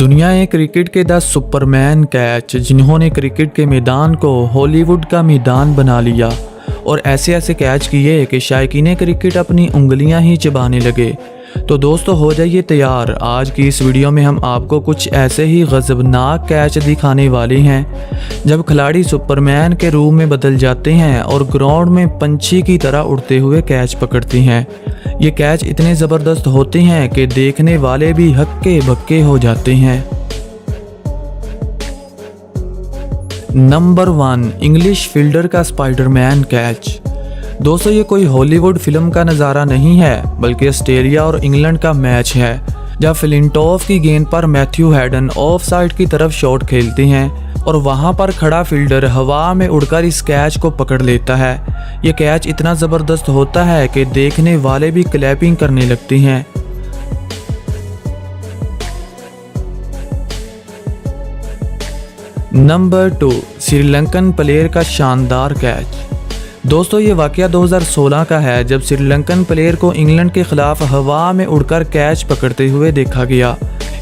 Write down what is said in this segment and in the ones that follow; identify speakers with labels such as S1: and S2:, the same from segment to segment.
S1: दुनिया क्रिकेट के 10 Superman catch जिन्होंने क्रिकेट के मैदान को हॉलीवुड का मैदान बना लिया और ऐसे ऐसे कैच किए कि शायकीन क्रिकेट अपनी उंगलियां ही चबाने लगे। तो दोस्तों हो जाइए तैयार, आज की इस वीडियो में हम आपको कुछ ऐसे ही गजबनाक कैच दिखाने वाले हैं जब खिलाड़ी सुपरमैन के रूप में बदल जाते हैं और ग्राउंड में पंछी की तरह उड़ते हुए कैच पकड़ते हैं। ये कैच इतने ज़बरदस्त होते हैं कि देखने वाले भी हक्के बक्के हो जाते हैं। नंबर 1, इंग्लिश फील्डर का स्पाइडरमैन कैच। दोस्तों ये कोई हॉलीवुड फिल्म का नज़ारा नहीं है बल्कि ऑस्ट्रेलिया और इंग्लैंड का मैच है जब फ्लिंटॉफ की गेंद पर मैथ्यू हैडन ऑफ साइड की तरफ शॉट खेलते हैं और वहां पर खड़ा फील्डर हवा में उड़कर इस कैच को पकड़ लेता है। ये कैच इतना ज़बरदस्त होता है कि देखने वाले भी क्लैपिंग करने लगते हैं। नंबर 2, श्रीलंकन प्लेयर का शानदार कैच। दोस्तों ये वाकया 2016 का है जब श्रीलंकन प्लेयर को इंग्लैंड के खिलाफ हवा में उड़कर कैच पकड़ते हुए देखा गया।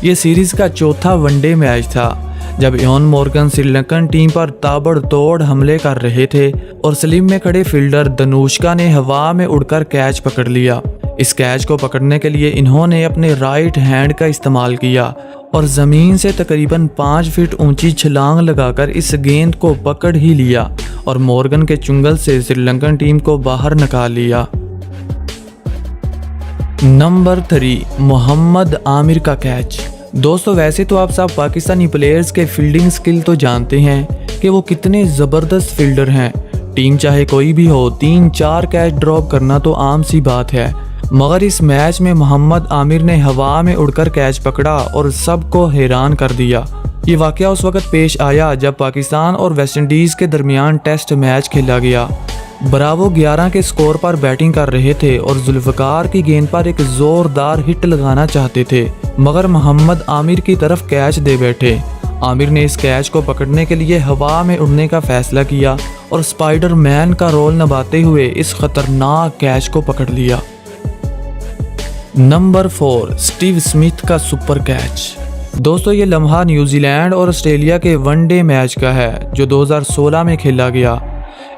S1: ये सीरीज़ का चौथा वनडे मैच था जब इयान मॉर्गन श्रीलंकन टीम पर ताबड़तोड़ हमले कर रहे थे और स्लिम में खड़े फील्डर धनुष्का ने हवा में उड़कर कैच पकड़ लिया। इस कैच को पकड़ने के लिए इन्होंने अपने राइट हैंड का इस्तेमाल किया और ज़मीन से तकरीबन 5 फीट ऊंची छलांग लगाकर इस गेंद को पकड़ ही लिया और मॉर्गन के चुंगल से श्रीलंकन टीम को बाहर निकाल लिया। नंबर 3, मोहम्मद आमिर का कैच। दोस्तों वैसे तो आप सब पाकिस्तानी प्लेयर्स के फील्डिंग स्किल तो जानते हैं कि वो कितने ज़बरदस्त फील्डर हैं। टीम चाहे कोई भी हो, 3-4 कैच ड्रॉप करना तो आम सी बात है, मगर इस मैच में मोहम्मद आमिर ने हवा में उड़कर कैच पकड़ा और सबको हैरान कर दिया। ये वाकया उस वक्त पेश आया जब पाकिस्तान और वेस्टइंडीज़ के दरमियान टेस्ट मैच खेला गया। ब्रावो 11 के स्कोर पर बैटिंग कर रहे थे और जुल्फ़कार की गेंद पर एक ज़ोरदार हिट लगाना चाहते थे, मगर मोहम्मद आमिर की तरफ कैच दे बैठे। आमिर ने इस कैच को पकड़ने के लिए हवा में उड़ने का फैसला किया और स्पाइडरमैन का रोल निभाते हुए इस खतरनाक कैच को पकड़ लिया। नंबर 4, स्टीव स्मिथ का सुपर कैच। दोस्तों ये लम्हा न्यूजीलैंड और ऑस्ट्रेलिया के वनडे मैच का है जो 2016 में खेला गया।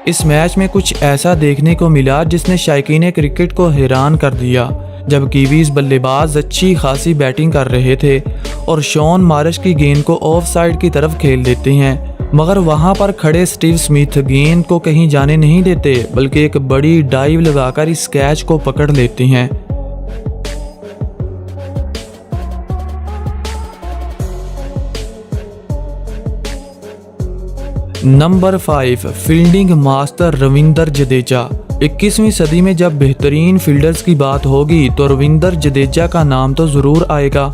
S1: इस मैच में कुछ ऐसा देखने को मिला जिसने शायकीन क्रिकेट को हैरान कर दिया जब कीवीज बल्लेबाज अच्छी खासी बैटिंग कर रहे थे और शॉन मार्श की गेंद को ऑफ साइड की तरफ खेल देते हैं, मगर वहां पर खड़े स्टीव स्मिथ गेंद को कहीं जाने नहीं देते बल्कि एक बड़ी डाइव लगाकर इस कैच को पकड़ लेते हैं। Number 5, fielding master Ravinder Jadeja. 21वीं सदी में जब बेहतरीन फील्डर्स की बात होगी तो रविंदर जडेजा का नाम तो ज़रूर आएगा,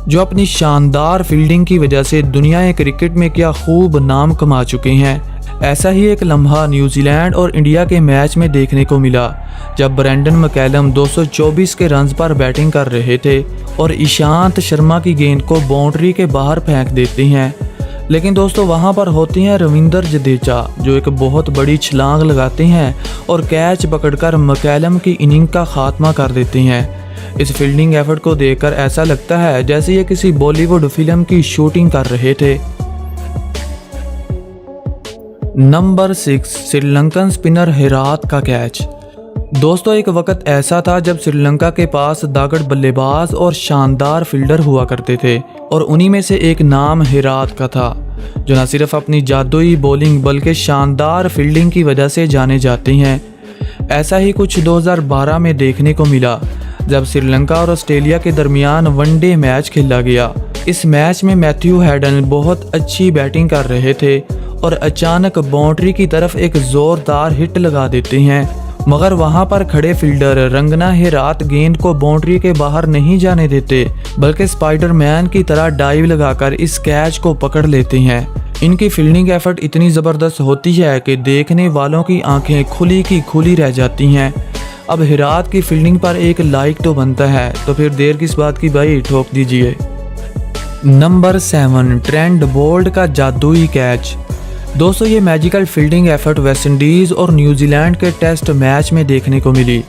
S1: जो अपनी शानदार फील्डिंग की वजह से दुनिया क्रिकेट में क्या खूब नाम कमा चुके हैं। ऐसा ही एक लम्हा न्यूजीलैंड और इंडिया के मैच में देखने को मिला जब ब्रेंडन मैकलम 224 के रन्स पर बैटिंग कर रहे थे और ईशांत शर्मा की गेंद को बाउंड्री के बाहर फेंक देते हैं। लेकिन दोस्तों वहां पर होते हैं रविंदर जडेजा जो एक बहुत बड़ी छलांग लगाते हैं और कैच पकड़कर मैकलम की इनिंग का खात्मा कर देते हैं। इस फील्डिंग एफर्ट को देखकर ऐसा लगता है जैसे ये किसी बॉलीवुड फिल्म की शूटिंग कर रहे थे। नंबर 6, श्रीलंकन स्पिनर हेरात का कैच। दोस्तों एक वक्त ऐसा था जब श्रीलंका के पास दागड़ बल्लेबाज और शानदार फील्डर हुआ करते थे और उन्हीं में से एक नाम हेरात का था जो न सिर्फ अपनी जादुई बॉलिंग बल्कि शानदार फील्डिंग की वजह से जाने जाते हैं। ऐसा ही कुछ 2012 में देखने को मिला जब श्रीलंका और ऑस्ट्रेलिया के दरमियान वनडे मैच खेला गया। इस मैच में मैथ्यू हैडन बहुत अच्छी बैटिंग कर रहे थे और अचानक बाउंड्री की तरफ एक ज़ोरदार हिट लगा देते हैं, मगर वहां पर खड़े फील्डर रंगना हेरात गेंद को बाउंड्री के बाहर नहीं जाने देते बल्कि स्पाइडरमैन की तरह डाइव लगाकर इस कैच को पकड़ लेते हैं। इनकी फील्डिंग एफर्ट इतनी ज़बरदस्त होती है कि देखने वालों की आंखें खुली की खुली रह जाती हैं। अब हेरात की फील्डिंग पर एक लाइक तो बनता है, तो फिर देर किस बात की भाई, ठोक दीजिए। नंबर 7, ट्रेंट बोल्ट का जादुई कैच। दोस्तों ये मैजिकल फील्डिंग एफर्ट वेस्टइंडीज़ और न्यूजीलैंड के टेस्ट मैच में देखने को मिली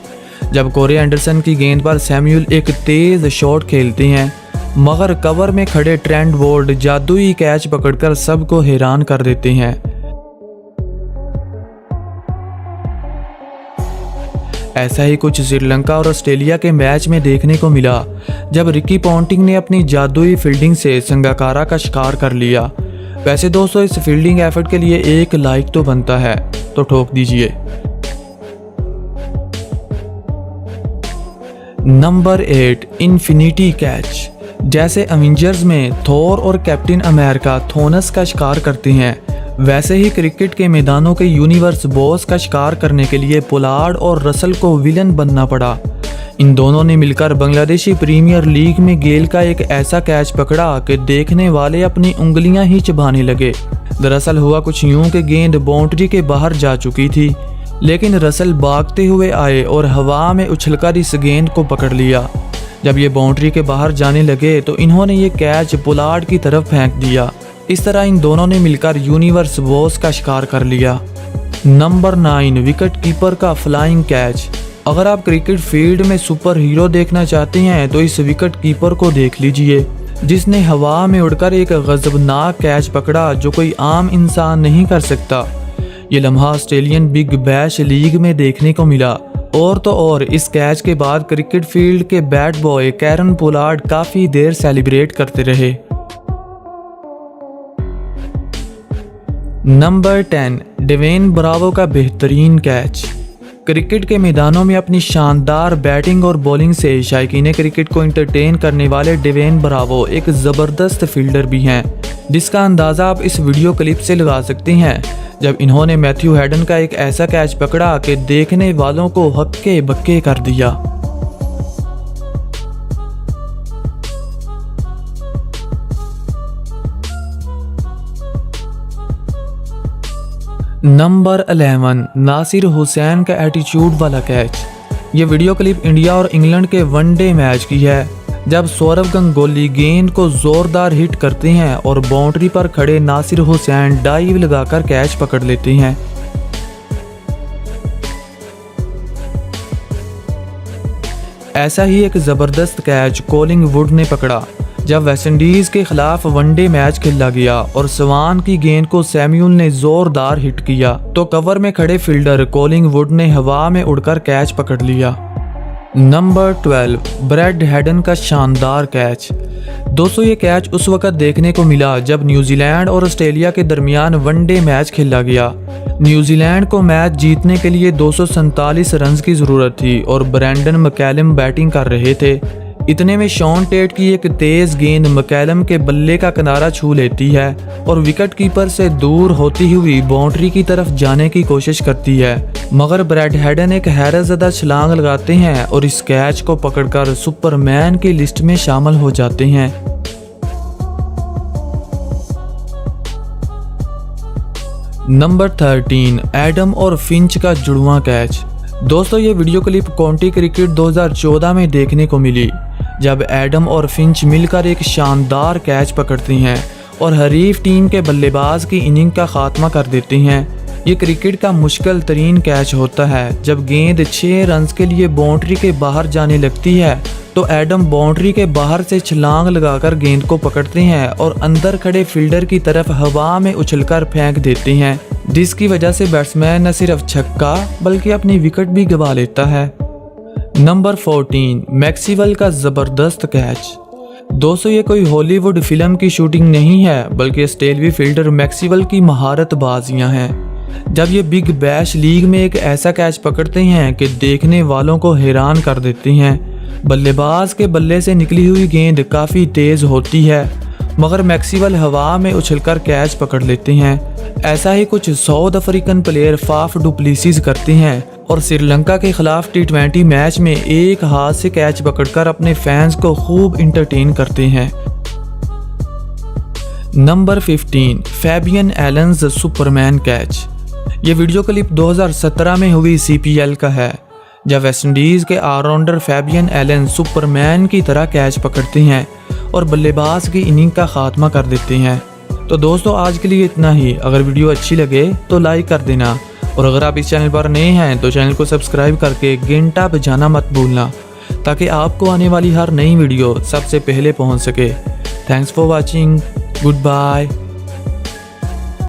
S1: जब कोरे एंडरसन की गेंद पर सैमुअल एक तेज़ शॉट खेलते हैं मगर कवर में खड़े ट्रेंट बोल्ट जादुई कैच पकड़कर सबको हैरान कर देते हैं। ऐसा ही कुछ श्रीलंका और ऑस्ट्रेलिया के मैच में देखने को मिला, जब रिकी पॉन्टिंग ने अपनी जादुई फील्डिंग से संगाकारा का शिकार कर लिया। वैसे दोस्तों, इस फील्डिंग एफर्ट के लिए एक लाइक तो बनता है, तो ठोक दीजिए। Number 8, infinity catch. जैसे अवेंजर्स में थोर और कैप्टन अमेरिका थोनस का शिकार करते हैं, वैसे ही क्रिकेट के मैदानों के यूनिवर्स बॉस का शिकार करने के लिए पोलार्ड और रसल को विलन बनना पड़ा। इन दोनों ने मिलकर बांग्लादेशी प्रीमियर लीग में गेल का एक ऐसा कैच पकड़ा कि देखने वाले अपनी उंगलियां ही चबाने लगे। दरअसल हुआ कुछ यूं कि गेंद बाउंड्री के बाहर जा चुकी थी, लेकिन रसल भागते हुए आए और हवा में उछलकर इस गेंद को पकड़ लिया। जब ये बाउंड्री के बाहर जाने लगे तो इन्होंने ये कैच पोलार्ड की तरफ फेंक दिया। इस तरह इन दोनों ने मिलकर यूनिवर्स बॉस का शिकार कर लिया। नंबर 9, विकेट कीपर का फ्लाइंग कैच। अगर आप क्रिकेट फील्ड में सुपर हीरो देखना चाहते हैं तो इस विकेट कीपर को देख लीजिए, जिसने हवा में उड़कर एक गजबनाक कैच पकड़ा जो कोई आम इंसान नहीं कर सकता। ये लम्हा ऑस्ट्रेलियन बिग बैश लीग में देखने को मिला। और तो और इस कैच के बाद क्रिकेट फील्ड के बैट बॉय कैरन पोलार्ड काफी देर सेलिब्रेट करते रहे। नंबर 10, डेवेन ब्रावो का बेहतरीन कैच। क्रिकेट के मैदानों में अपनी शानदार बैटिंग और बॉलिंग से शायकीन क्रिकेट को एंटरटेन करने वाले डेवेन ब्रावो एक ज़बरदस्त फील्डर भी हैं, जिसका अंदाज़ा आप इस वीडियो क्लिप से लगा सकते हैं, जब इन्होंने मैथ्यू हेडन का एक ऐसा कैच पकड़ा कि देखने वालों को हक्के बक्के कर दिया। नंबर 11, नासिर हुसैन का एटीट्यूड वाला कैच। ये वीडियो क्लिप इंडिया और इंग्लैंड के वनडे मैच की है, जब सौरव गंगोली गेंद को जोरदार हिट करते हैं और बाउंड्री पर खड़े नासिर हुसैन डाइव लगाकर कैच पकड़ लेते हैं। ऐसा ही एक जबरदस्त कैच कॉलिंगवुड ने पकड़ा, जब वेस्टइंडीज के खिलाफ वनडे मैच खेला गया और स्वान की गेंद को सैमुअल ने जोरदार हिट किया तो कवर में खड़े फील्डर कॉलिंगवुड ने हवा में उड़कर कैच पकड़ लिया। नंबर 12, ब्रैड हेडन का शानदार कैच। दोस्तों, ये कैच उस वक्त देखने को मिला जब न्यूजीलैंड और ऑस्ट्रेलिया के दरमियान वनडे मैच खेला गया। न्यूजीलैंड को मैच जीतने के लिए 247 रन की ज़रूरत थी और ब्रैंडन मैकलम बैटिंग कर रहे थे। इतने में शॉन टेट की एक तेज गेंद मैकलम के बल्ले का किनारा छू लेती है और विकेट कीपर से दूर होती हुई बाउंड्री की तरफ जाने की कोशिश करती है, मगर ब्रैड हेडन एक हैरतज़दा छलांग लगाते हैं और इस कैच को पकड़कर सुपरमैन की लिस्ट में शामिल हो जाते हैं। नंबर 13, एडम और फिंच का जुड़वां कैच। दोस्तों, ये वीडियो क्लिप काउंटी क्रिकेट 2014 में देखने को मिली, जब एडम और फिंच मिलकर एक शानदार कैच पकड़ते हैं और हरीफ टीम के बल्लेबाज की इनिंग का खात्मा कर देते हैं। ये क्रिकेट का मुश्किल तरीन कैच होता है। जब गेंद 6 रन के लिए बाउंड्री के बाहर जाने लगती है तो एडम बाउंड्री के बाहर से छलांग लगाकर गेंद को पकड़ते हैं और अंदर खड़े फील्डर की तरफ हवा में उछलकर फेंक देते हैं, जिसकी वजह से बैट्समैन न सिर्फ छक्का बल्कि अपनी विकेट भी गंवा लेता है। नंबर 14, मैक्सवेल का ज़बरदस्त कैच। दोस्तों, ये कोई हॉलीवुड फिल्म की शूटिंग नहीं है, बल्कि ऑस्ट्रेलियाई फील्डर मैक्सवेल की महारत बाजियाँ हैं। जब ये बिग बैश लीग में एक ऐसा कैच पकड़ते हैं कि देखने वालों को हैरान कर देते हैं। बल्लेबाज के बल्ले से निकली हुई गेंद काफ़ी तेज़ होती है, मगर मैक्सवेल हवा में उछलकर कैच पकड़ लेते हैं। ऐसा ही कुछ South African player Faf du Plessis करते हैं और श्रीलंका के खिलाफ T20 मैच में एक हाथ से कैच पकड़कर अपने फैंस को खूब इंटरटेन करते हैं। Number 15, Fabian Allen's Superman catch. ये वीडियो क्लिप 2017 में हुई CPL का है, जब वेस्टइंडीज़ के ऑलराउंडर फैबियन एलन सुपरमैन की तरह कैच पकड़ते हैं और बल्लेबाज की इनिंग का खात्मा कर देते हैं। तो दोस्तों, आज के लिए इतना ही। अगर वीडियो अच्छी लगे तो लाइक कर देना, और अगर आप इस चैनल पर नए हैं तो चैनल को सब्सक्राइब करके घंटा बजाना मत भूलना, ताकि आपको आने वाली हर नई वीडियो सबसे पहले पहुंच सके। Thanks for watching. Good bye.